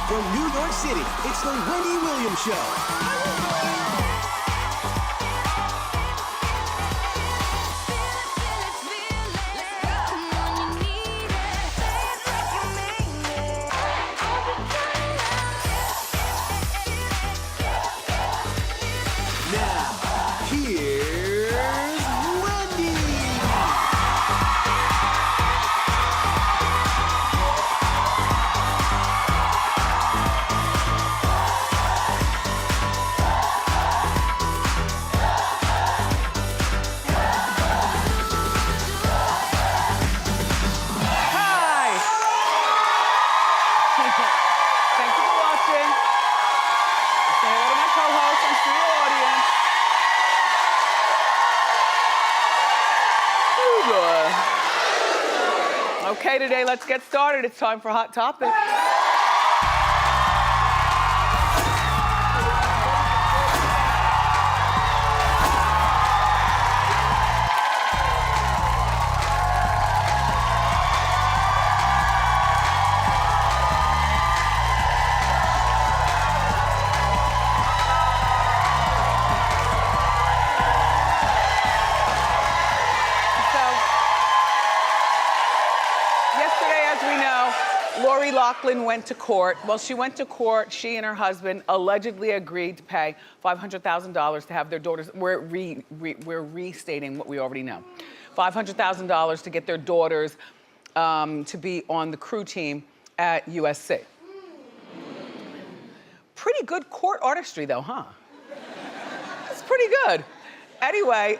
From New York City, it's the Wendy Williams Show. Now, here's Wendy. Hi! Thank you for watching. Say hello to my co-host and studio audience. Ooh, good. Okay, today let's get started. It's time for Hot Topic. Loughlin went to court. Well, she went to court. She and her husband allegedly agreed to pay $500,000 to have their daughters. We're restating what we already know. $500,000 to get their daughters to be on the crew team at USC. Pretty good court artistry, though, huh? It's pretty good. Anyway,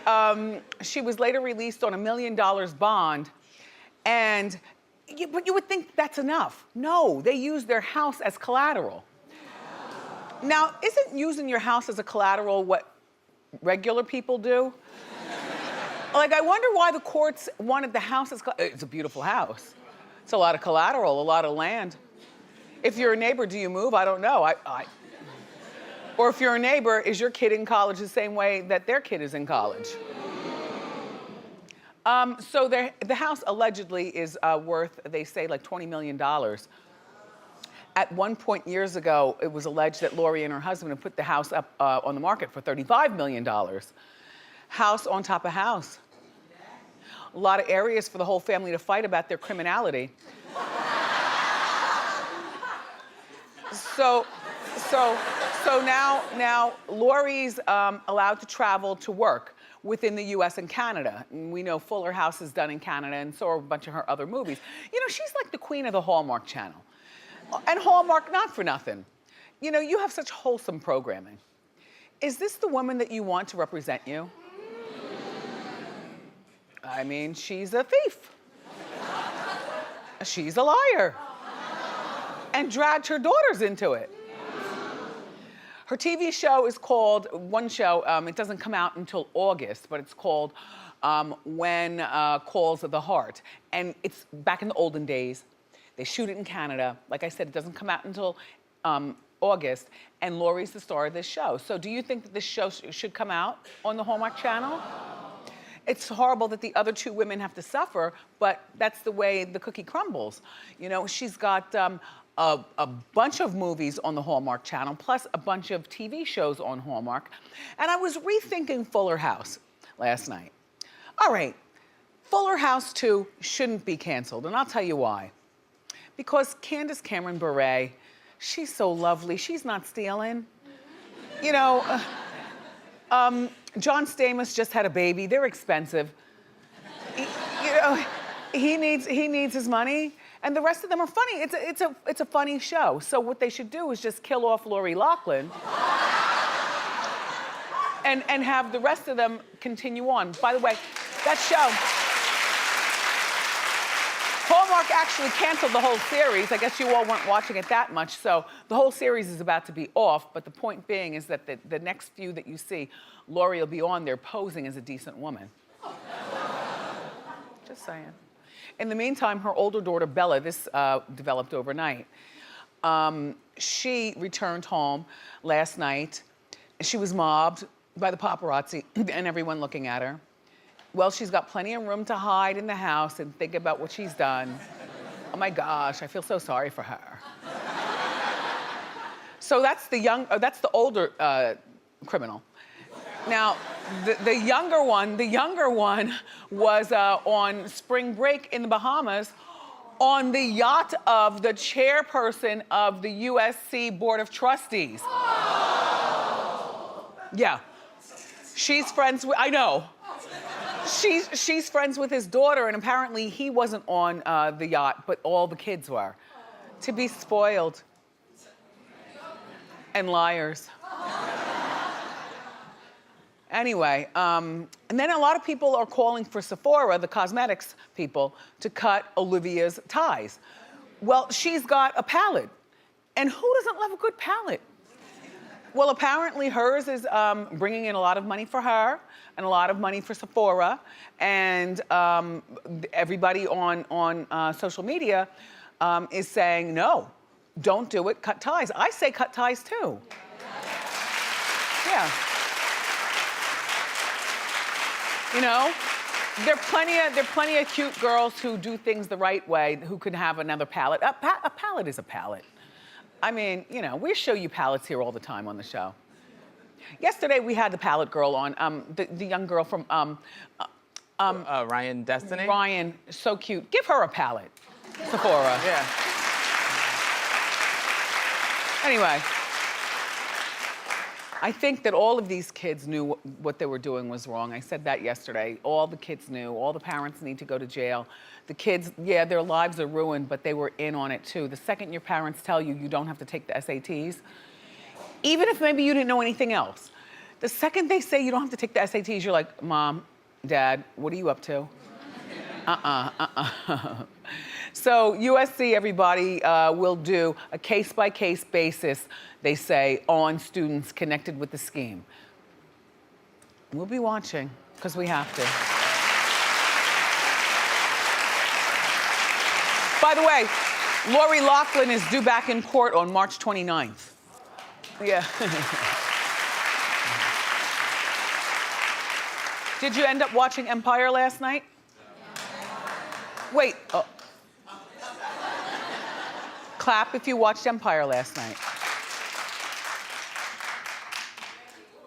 she was later released on $1 million bond, and but you would think that's enough. No, they used their house as collateral. Now, isn't using your house as a collateral what regular people do? Like, I wonder why the courts wanted the house as it's a beautiful house. It's a lot of collateral, a lot of land. If you're a neighbor, do you move? I don't know. Or if you're a neighbor, is your kid in college the same way that their kid is in college? So the house allegedly is worth, they say, like $20 million. At one point years ago, it was alleged that Lori and her husband had put the house up on the market for $35 million. House on top of house. A lot of areas for the whole family to fight about their criminality. So now Lori's allowed to travel to work within the US and Canada. And we know Fuller House is done in Canada, and so are a bunch of her other movies. You know, she's like the queen of the Hallmark Channel. And Hallmark, not for nothing. You know, you have such wholesome programming. Is this the woman that you want to represent you? I mean, she's a thief. She's a liar. And dragged her daughters into it. Her TV show is called, one show, it doesn't come out until August, but it's called When Calls of the Heart. And it's back in the olden days. They shoot it in Canada. Like I said, it doesn't come out until August, and Lori's the star of this show. So do you think that this show should come out on the Hallmark Channel? It's horrible that the other two women have to suffer, but that's the way the cookie crumbles. You know, she's got a bunch of movies on the Hallmark Channel, plus a bunch of TV shows on Hallmark. And I was rethinking Fuller House last night. All right, Fuller House 2 shouldn't be canceled, and I'll tell you why. Because Candace Cameron Bure, she's so lovely, she's not stealing. You know, John Stamos just had a baby, they're expensive. You know, he needs his money. And the rest of them are funny. It's a funny show. So what they should do is just kill off Lori Loughlin and have the rest of them continue on. By the way, that show, Hallmark actually canceled the whole series. I guess you all weren't watching it that much, so the whole series is about to be off, but the point being is that the next few that you see, Lori will be on there posing as a decent woman. Just saying. In the meantime, her older daughter, Bella, this developed overnight. She returned home last night. She was mobbed by the paparazzi and everyone looking at her. Well, she's got plenty of room to hide in the house and think about what she's done. Oh my gosh, I feel so sorry for her. So that's that's the older criminal. Now, the younger one was on spring break in the Bahamas on the yacht of the chairperson of the USC Board of Trustees. Yeah. She's friends with, I know. She's friends with his daughter, and apparently he wasn't on the yacht, but all the kids were. To be spoiled. And liars. Anyway, and then a lot of people are calling for Sephora, the cosmetics people, to cut Olivia's ties. Well, she's got a palette. And who doesn't love a good palette? Well, apparently hers is bringing in a lot of money for her and a lot of money for Sephora. And everybody on social media is saying, no, don't do it, cut ties. I say cut ties too. Yeah. You know, there are plenty of cute girls who do things the right way who could have another palette. A palette is a palette. I mean, you know, we show you palettes here all the time on the show. Yesterday we had the palette girl on, the young girl from Ryan Destiny. Ryan, so cute. Give her a palette, Sephora. Yeah. Anyway, I think that all of these kids knew what they were doing was wrong. I said that yesterday. All the kids knew. All the parents need to go to jail. The kids, yeah, their lives are ruined, but they were in on it too. The second your parents tell you you don't have to take the SATs, even if maybe you didn't know anything else, the second they say you don't have to take the SATs, you're like, Mom, Dad, what are you up to? So USC, everybody, will do a case-by-case basis, they say, on students connected with the scheme. We'll be watching, because we have to. By the way, Lori Loughlin is due back in court on March 29th. Yeah. Did you end up watching Empire last night? Wait. Oh. Clap if you watched Empire last night.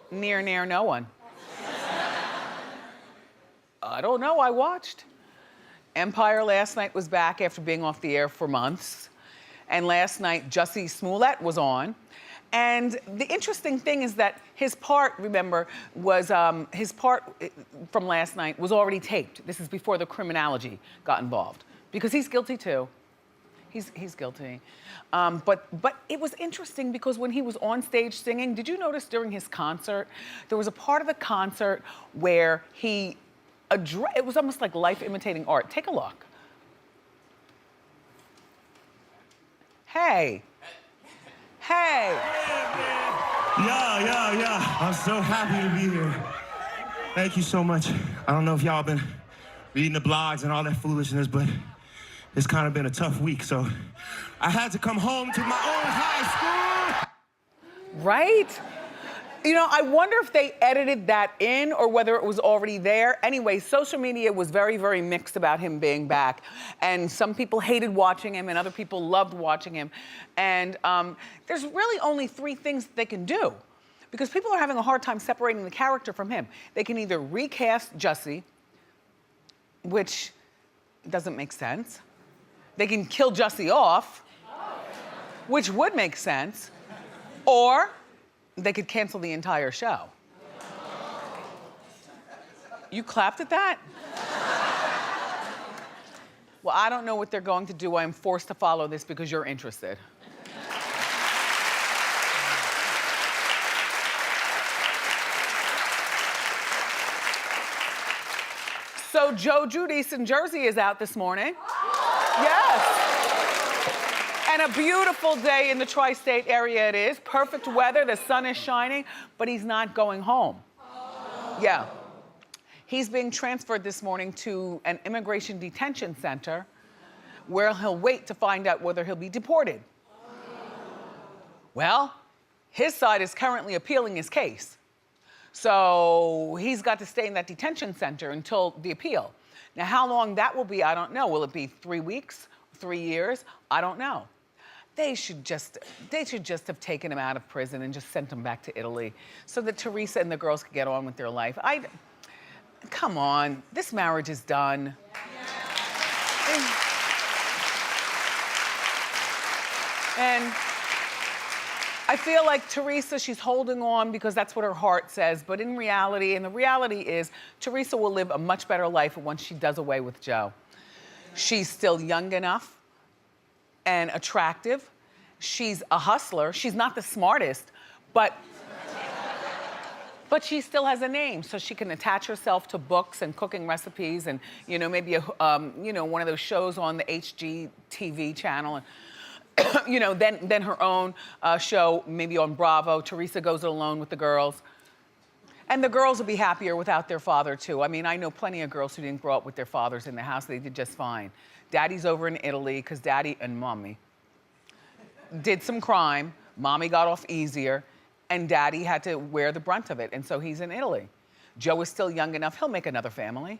Near no one. I don't know, I watched. Empire last night was back after being off the air for months. And last night, Jussie Smollett was on. And the interesting thing is that his part, remember, was his part from last night was already taped. This is before the criminology got involved. Because he's guilty too. He's guilty. But it was interesting because when he was on stage singing, did you notice during his concert, there was a part of the concert where he it was almost like life imitating art. Take a look. Hey. Hey. Yeah. I'm so happy to be here. Thank you so much. I don't know if y'all been reading the blogs and all that foolishness, but it's kind of been a tough week, so I had to come home to my own high school. Right? You know, I wonder if they edited that in or whether it was already there. Anyway, social media was very, very mixed about him being back. And some people hated watching him and other people loved watching him. And there's really only three things that they can do because people are having a hard time separating the character from him. They can either recast Jussie, which doesn't make sense. They can kill Jussie off, which would make sense. Or they could cancel the entire show. You clapped at that? Well, I don't know what they're going to do. I'm forced to follow this because you're interested. So Joe Giudice in Jersey is out this morning. Yes. And a beautiful day in the tri-state area it is. Perfect weather, the sun is shining, but he's not going home. Yeah. He's being transferred this morning to an immigration detention center where he'll wait to find out whether he'll be deported. Well, his side is currently appealing his case. So he's got to stay in that detention center until the appeal. Now, how long that will be, I don't know. Will it be 3 weeks, 3 years? I don't know. they should just have taken him out of prison and just sent him back to Italy so that Teresa and the girls could get on with their life. Come on, this marriage is done. And I feel like Teresa, she's holding on because that's what her heart says, but in reality, and the reality is, Teresa will live a much better life once she does away with Joe. She's still young enough and attractive. She's a hustler. She's not the smartest, but she still has a name, so she can attach herself to books and cooking recipes and, you know, maybe one of those shows on the HGTV channel. And, you know, then her own show, maybe on Bravo. Teresa goes it alone with the girls. And the girls will be happier without their father, too. I mean, I know plenty of girls who didn't grow up with their fathers in the house. They did just fine. Daddy's over in Italy because Daddy and Mommy did some crime. Mommy got off easier, and Daddy had to wear the brunt of it, and so he's in Italy. Joe is still young enough. He'll make another family.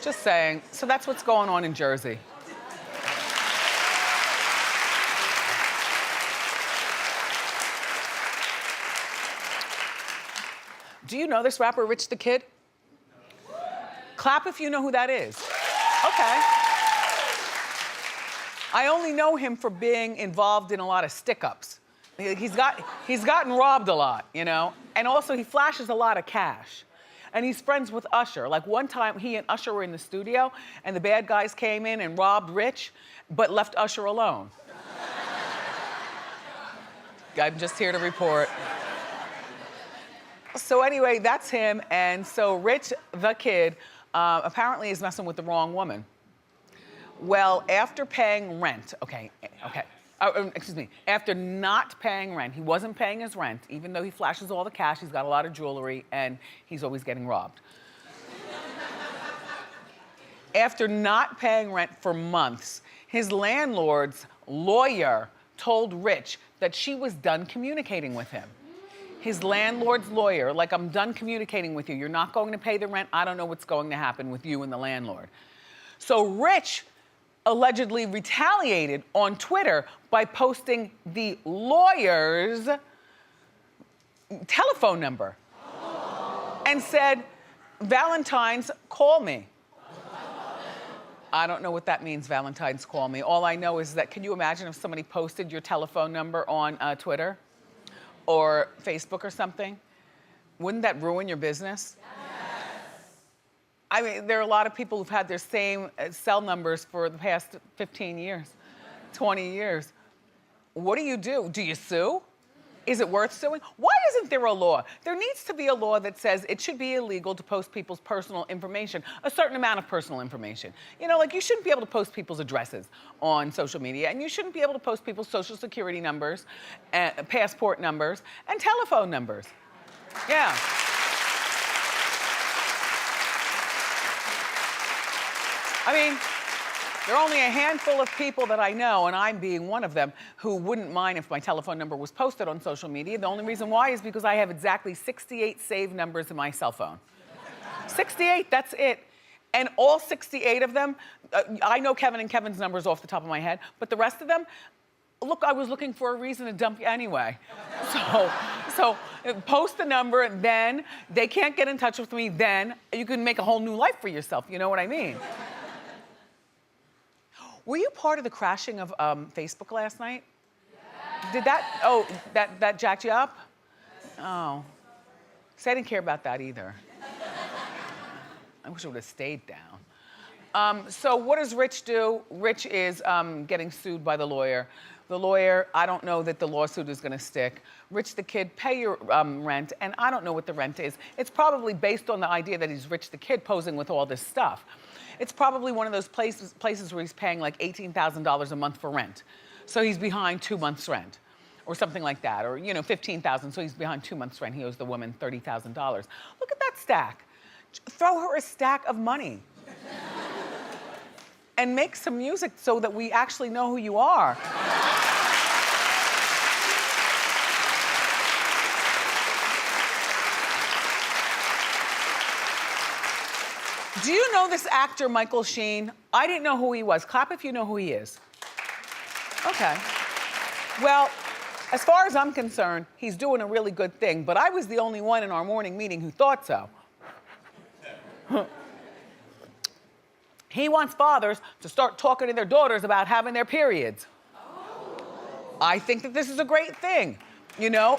Just saying. So that's what's going on in Jersey. Do you know this rapper, Rich the Kid? Clap if you know who that is. Okay. I only know him for being involved in a lot of stick-ups. He's gotten robbed a lot, you know? And also he flashes a lot of cash. And he's friends with Usher. Like one time, he and Usher were in the studio, and the bad guys came in and robbed Rich, but left Usher alone. I'm just here to report. So anyway, that's him. And so Rich, the Kid, apparently is messing with the wrong woman. Well, after paying rent, after not paying rent, he wasn't paying his rent, even though he flashes all the cash, he's got a lot of jewelry, and he's always getting robbed. After not paying rent for months, his landlord's lawyer told Rich that she was done communicating with him. His landlord's lawyer, like, I'm done communicating with you. You're not going to pay the rent. I don't know what's going to happen with you and the landlord. So Rich allegedly retaliated on Twitter by posting the lawyer's telephone number and said, Valentine's, call me. I don't know what that means, Valentine's, call me. All I know is that, can you imagine if somebody posted your telephone number on Twitter or Facebook or something? Wouldn't that ruin your business? I mean, there are a lot of people who've had their same cell numbers for the past 15 years, 20 years. What do? Do you sue? Is it worth suing? Why isn't there a law? There needs to be a law that says it should be illegal to post people's personal information, a certain amount of personal information. You know, like you shouldn't be able to post people's addresses on social media, and you shouldn't be able to post people's social security numbers, passport numbers, and telephone numbers. Yeah. I mean, there are only a handful of people that I know, and I'm being one of them, who wouldn't mind if my telephone number was posted on social media. The only reason why is because I have exactly 68 saved numbers in my cell phone. 68, that's it. And all 68 of them, I know Kevin and Kevin's numbers off the top of my head, but the rest of them, look, I was looking for a reason to dump you anyway. So post the number, then they can't get in touch with me, then you can make a whole new life for yourself, you know what I mean? Were you part of the crashing of Facebook last night? Yes. Did that, that jacked you up? Oh. See, I didn't care about that either. I wish I would have stayed down. So what does Rich do? Rich is getting sued by the lawyer. The lawyer, I don't know that the lawsuit is gonna stick. Rich the Kid, pay your rent, and I don't know what the rent is. It's probably based on the idea that he's Rich the Kid posing with all this stuff. It's probably one of those places where he's paying like $18,000 a month for rent. So he's behind 2 months' rent or something like that, or, you know, $15,000, so he's behind 2 months' rent. He owes the woman $30,000. Look at that stack. Throw her a stack of money. And make some music so that we actually know who you are. Do you know this actor, Michael Sheen? I didn't know who he was. Clap if you know who he is. Okay. Well, as far as I'm concerned, he's doing a really good thing, but I was the only one in our morning meeting who thought so. He wants fathers to start talking to their daughters about having their periods. I think that this is a great thing, you know?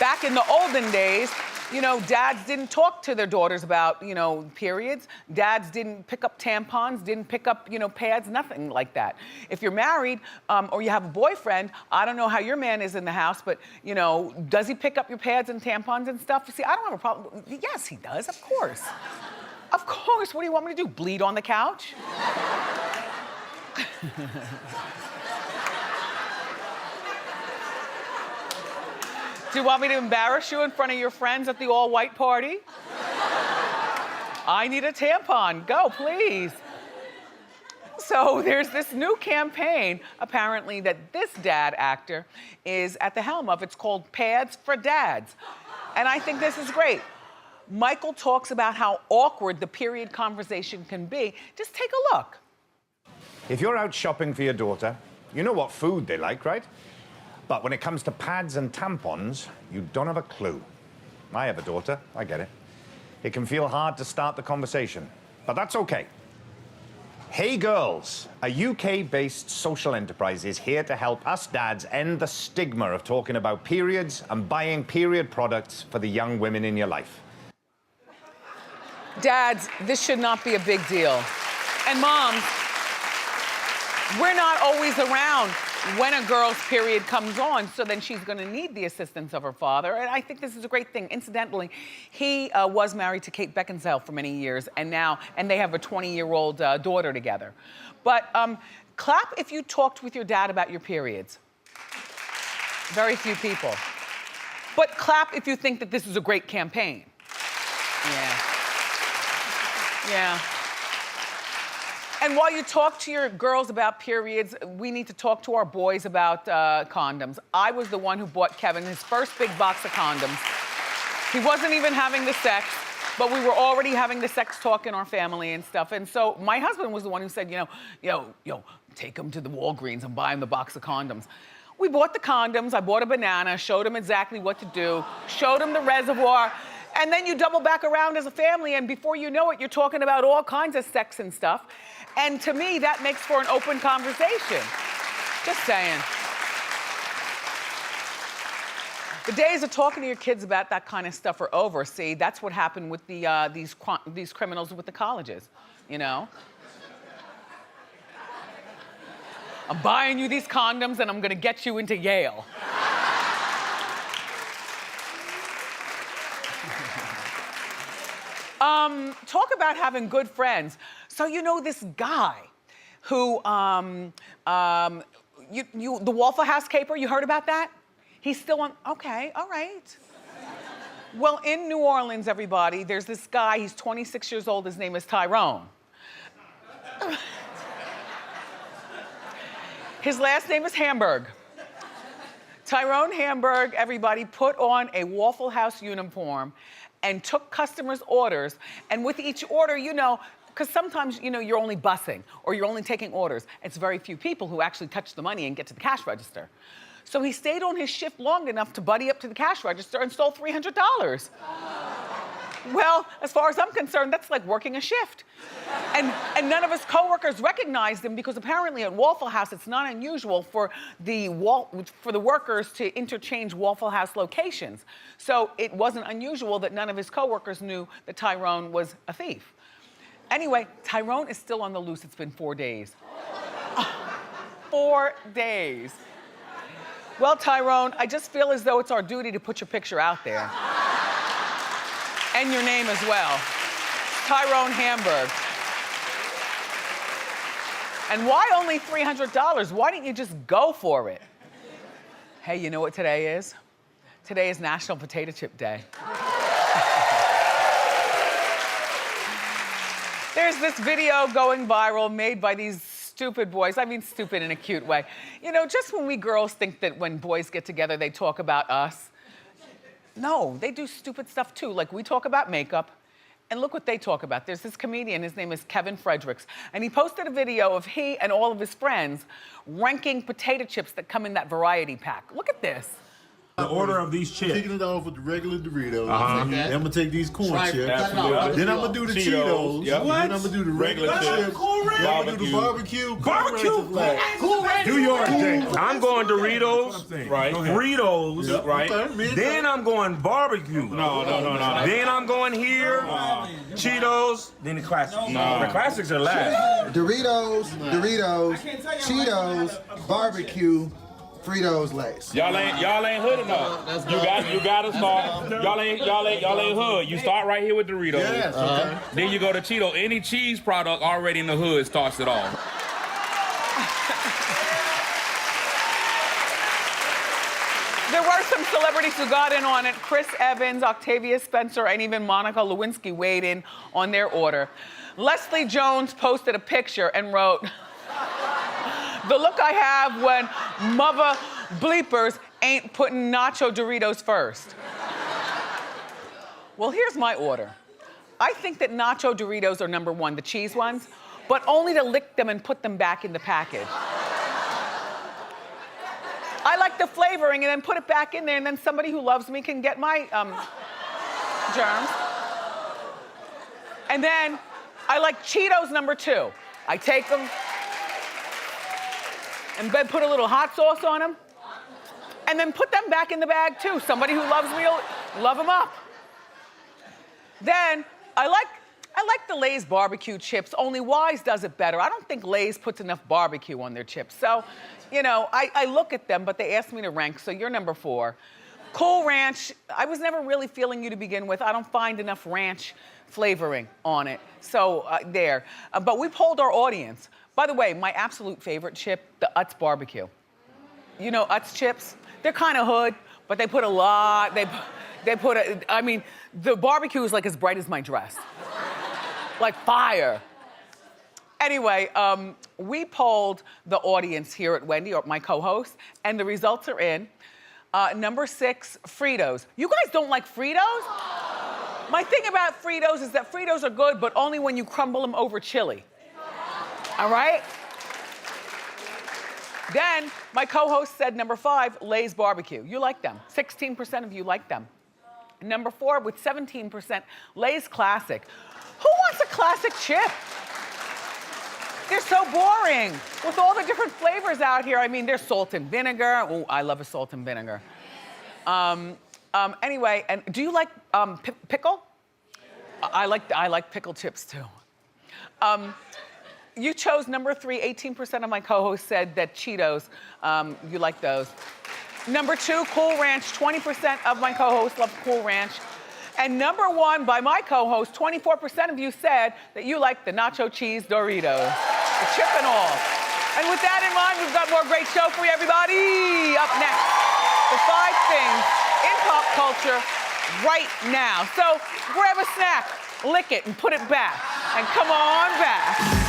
Back in the olden days, you know, dads didn't talk to their daughters about, you know, periods. Dads didn't pick up tampons, didn't pick up, you know, pads, nothing like that. If you're married or you have a boyfriend, I don't know how your man is in the house, but, you know, does he pick up your pads and tampons and stuff? See, I don't have a problem. Yes, he does, of course. Of course, what do you want me to do? Bleed on the couch? Do you want me to embarrass you in front of your friends at the all-white party? I need a tampon. Go, please. So there's this new campaign, apparently, that this dad actor is at the helm of. It's called Pads for Dads. And I think this is great. Michael talks about how awkward the period conversation can be. Just take a look. If you're out shopping for your daughter, you know what food they like, right? But when it comes to pads and tampons, you don't have a clue. I have a daughter, I get it. It can feel hard to start the conversation, but that's okay. Hey Girls, a UK-based social enterprise is here to help us dads end the stigma of talking about periods and buying period products for the young women in your life. Dads, this should not be a big deal. And moms, we're not always around when a girl's period comes on, so then she's gonna need the assistance of her father, and I think this is a great thing. Incidentally, he was married to Kate Beckinsale for many years, and they have a 20-year-old daughter together. But clap if you talked with your dad about your periods. Very few people. But clap if you think that this is a great campaign. Yeah. Yeah. And while you talk to your girls about periods, we need to talk to our boys about condoms. I was the one who bought Kevin his first big box of condoms. He wasn't even having the sex, but we were already having the sex talk in our family and stuff. And so my husband was the one who said, yo, take him to the Walgreens and buy him the box of condoms. We bought the condoms, I bought a banana, showed him exactly what to do, showed him the reservoir, and then you double back around as a family, and before you know it, you're talking about all kinds of sex and stuff. And to me, that makes for an open conversation. Just saying. The days of talking to your kids about that kind of stuff are over. See, that's what happened with these criminals with the colleges, you know? I'm buying you these condoms and I'm gonna get you into Yale. Talk about having good friends. So you know this guy who, the Waffle House caper, you heard about that? He's still on, okay, all right. Well, in New Orleans, everybody, there's this guy, he's 26 years old, his name is Tyrone. His last name is Hamburg. Tyrone Hamburg, everybody, put on a Waffle House uniform and took customers' orders, and with each order, you know, because sometimes, you know, you're only bussing or you're only taking orders. It's very few people who actually touch the money and get to the cash register. So he stayed on his shift long enough to buddy up to the cash register and stole $300. Well, as far as I'm concerned, that's like working a shift. And none of his coworkers recognized him because apparently at Waffle House, it's not unusual for the workers to interchange Waffle House locations. So it wasn't unusual that none of his coworkers knew that Tyrone was a thief. Anyway, Tyrone is still on the loose. It's been 4 days. 4 days. Well, Tyrone, I just feel as though it's our duty to put your picture out there. And your name as well. Tyrone Hamburg. And why only $300? Why didn't you just go for it? Hey, you know what today is? Today is National Potato Chip Day. There's this video going viral made by these stupid boys. I mean, stupid in a cute way. You know, just when we girls think that when boys get together, they talk about us. No, they do stupid stuff too. Like we talk about makeup, and look what they talk about. There's this comedian, his name is Kevin Fredericks, and he posted a video of he and all of his friends ranking potato chips that come in that variety pack. Look at this. The order of these chips. Kicking it off with the regular Doritos. Uh-huh. Then I'm gonna take these corn chips. Absolutely. Then I'm gonna do the Cheetos. Yep. Then I'm gonna do the regular chips. Then I'm gonna do the barbecue. Do yours, Jay. I'm going Doritos, right? Fritos, Yep. right? Okay. Then I'm going barbecue. No. Then I'm going here. Cheetos. Then the classics. No. The classics are last. Doritos, Cheetos, barbecue, Fritos, Lay's. Y'all ain't hood enough. You gotta start. Y'all ain't hood. You start right here with Doritos. Yes, okay. Then you go to Cheeto. Any cheese product already in the hood starts it off. There were some celebrities who got in on it. Chris Evans, Octavia Spencer, and even Monica Lewinsky weighed in on their order. Leslie Jones posted a picture and wrote, "The look I have when mother bleepers ain't putting nacho Doritos first." Well, here's my order. I think that nacho Doritos are number one, the cheese ones, but only to lick them and put them back in the package. I like the flavoring and then put it back in there, and then somebody who loves me can get my germs. And then I like Cheetos number two. I take them and then put a little hot sauce on them, and then put them back in the bag too. Somebody who loves me will love them up. Then I like the Lay's barbecue chips, only Wise does it better. I don't think Lay's puts enough barbecue on their chips. So, you know, I look at them, but they asked me to rank, so you're number 4. Cool Ranch, I was never really feeling you to begin with. I don't find enough ranch flavoring on it. So, there. But we polled our audience. By the way, my absolute favorite chip, the Utz barbecue. You know Utz chips? They're kind of hood, but they put a lot, I mean, the barbecue is like as bright as my dress. Like fire. Anyway, we polled the audience here at Wendy, or my co-host, and the results are in. Number 6, Fritos. You guys don't like Fritos? My thing about Fritos is that Fritos are good, but only when you crumble them over chili. All right? Then, my co-host said number 5, Lay's barbecue. You like them. 16% of you like them. Number 4, with 17%, Lay's classic. Who wants a classic chip? They're so boring. With all the different flavors out here, I mean, there's salt and vinegar. Oh, I love a salt and vinegar. Anyway, and do you like pickle? I like pickle chips too. You chose number 3, 18% of my co-hosts said that Cheetos, you like those. Number 2, Cool Ranch, 20% of my co-hosts love Cool Ranch. And number 1 by my co-host, 24% of you said that you like the nacho cheese Doritos, the chip and all. And with that in mind, we've got more great show for you, everybody. Up next, the 5 things in pop culture right now. So grab a snack, lick it, and put it back. And come on back.